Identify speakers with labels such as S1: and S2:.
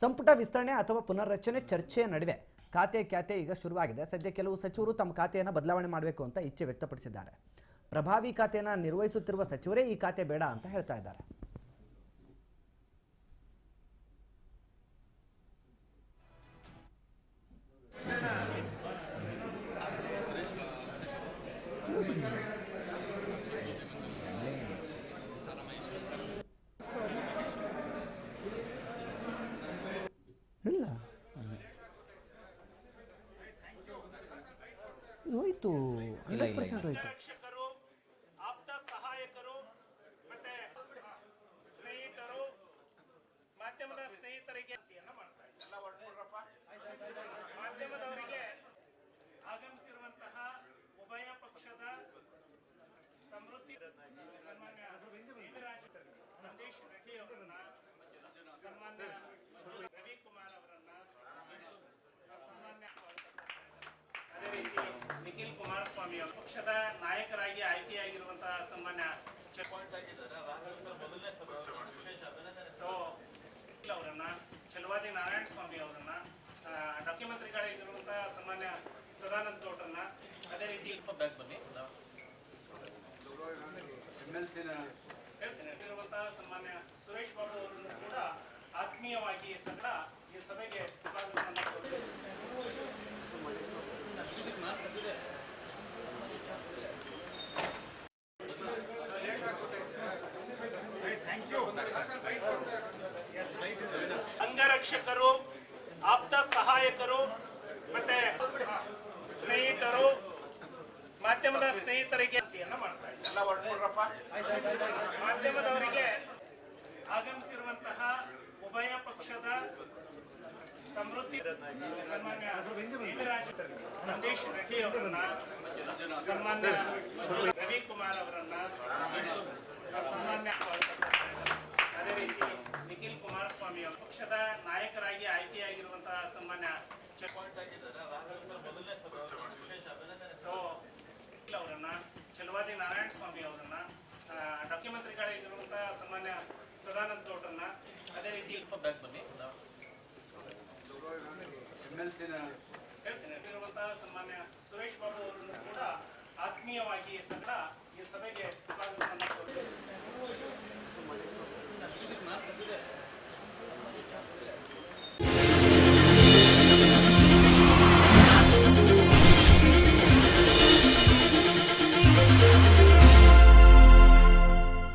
S1: ಸಂಪುಟ ವಿಸ್ತರಣೆ ಅಥವಾ ಪುನರ್ರಚನೆ ಚರ್ಚೆಯ ನಡುವೆ ಖಾತೆ ಈಗ ಶುರುವಾಗಿದೆ. ಸದ್ಯ ಕೆಲವು ಸಚಿವರು ತಮ್ಮ ಖಾತೆಯನ್ನು ಬದಲಾವಣೆ ಮಾಡಬೇಕು ಅಂತ ಇಚ್ಛೆ ವ್ಯಕ್ತಪಡಿಸಿದ್ದಾರೆ. ಪ್ರಭಾವಿ ಖಾತೆಯನ್ನು ನಿರ್ವಹಿಸುತ್ತಿರುವ ಸಚಿವರೇ ಈ ಖಾತೆ ಬೇಡ ಅಂತ ಹೇಳ್ತಾ ಇದ್ದಾರೆ. ಇಲ್ಲ ಹೋಯ್ತು, 100% ಹೋಯ್ತು.
S2: ಆಪ್ತ ಸಹಾಯಕರು ಮತ್ತೆ ಸ್ನೇಹಿತರು, ಮಾಧ್ಯಮದ ಸ್ನೇಹಿತರಿಗೆ ಮಾಧ್ಯಮದವರಿಗೆ ಆಗಮಿಸಿರುವಂತಹ ಉಭಯ ಪಕ್ಷದ ಸಮೃದ್ಧಿ ಸನ್ಮಾನ್ಯ ನಂದೀಶ್ ರೆಡ್ಡಿ ಅವರನ್ನ, ಸನ್ಮಾನ್ಯ ರವಿಕುಮಾರ್ ಅವರನ್ನ, ಸನ್ಮಾನ್ಯ ಅದೇ ರೀತಿ ನಿಖಿಲ್ ಕುಮಾರಸ್ವಾಮಿ ಅವರು ಪಕ್ಷದ ನಾಯಕರಾಗಿ ಆಯ್ಕೆಯಾಗಿರುವಂತಹ ಸನ್ಮಾನ್ಯ ಅವರನ್ನ, ಚಲವಾದಿ ನಾರಾಯಣ ಸ್ವಾಮಿ ಅವರನ್ನ, ಡಾಕ್ಯುಮೆಂಟರಿಗಳಾಗಿರುವಂತಹ ಸನ್ಮಾನ್ಯ ಸದಾನಂದ ಗೌಡ್ರನ್ನ, ಅದೇ ರೀತಿ ಹೇಳ್ತಿರುವಂತಹ ಸನ್ಮಾನ್ಯ ಸುರೇಶ್ ಬಾಬು ಅವರನ್ನು ಕೂಡ ಆತ್ಮೀಯವಾಗಿ ಈ ಸಭೆಗೆ ಸ್ವಾಗತವನ್ನು ಅಂಗರಕ್ಷಕರು, ಆಪ್ತ ಸಹಾಯಕರು ಮತ್ತೆ ಸ್ನೇಹಿತರು, ಮಾಧ್ಯಮದ ಸ್ನೇಹಿತರಿಗೆ ಮಾಡ್ತಾ ಇದ್ದಾರೆ. ಮಾಧ್ಯಮದವರಿಗೆ ಆಗಮಿಸಿರುವಂತಹ ಉಭಯ ಪಕ್ಷದ ಸಮೃದ್ಧಿ ಸನ್ಮಾನ್ಯ ನಂದೀಶ್ ರೆಡ್ಡಿ ಅವರನ್ನ, ಸನ್ಮಾನ್ಯ ರವಿಕುಮಾರ್ ಅವರನ್ನ, ಸನ್ಮಾನ್ಯ ಅದೇ ರೀತಿ ನಿಖಿಲ್ ಕುಮಾರಸ್ವಾಮಿ ಅವರು ಪಕ್ಷದ ನಾಯಕರಾಗಿ ಆಯ್ಕೆಯಾಗಿರುವಂತಹ ಸನ್ಮಾನ್ಯ ಅವರನ್ನ, ಚಲವಾದಿ ನಾರಾಯಣ ಸ್ವಾಮಿ ಅವರನ್ನ, ಡಾಕ್ಯುಮೆಂಟರಿಗಳಾಗಿರುವಂತಹ ಸನ್ಮಾನ್ಯ ಸದಾನಂದ ಗೌಡ್ರನ್ನ, ಅದೇ ರೀತಿ ಹೇಳ್ತಿರುವಂತಹ ಸನ್ಮಾನ್ಯ ಸುರೇಶ್ ಬಾಬು ಅವರನ್ನು ಕೂಡ ಆತ್ಮೀಯವಾಗಿ ಈ ಸಭೆಗೆ ಸ್ವಾಗತವನ್ನು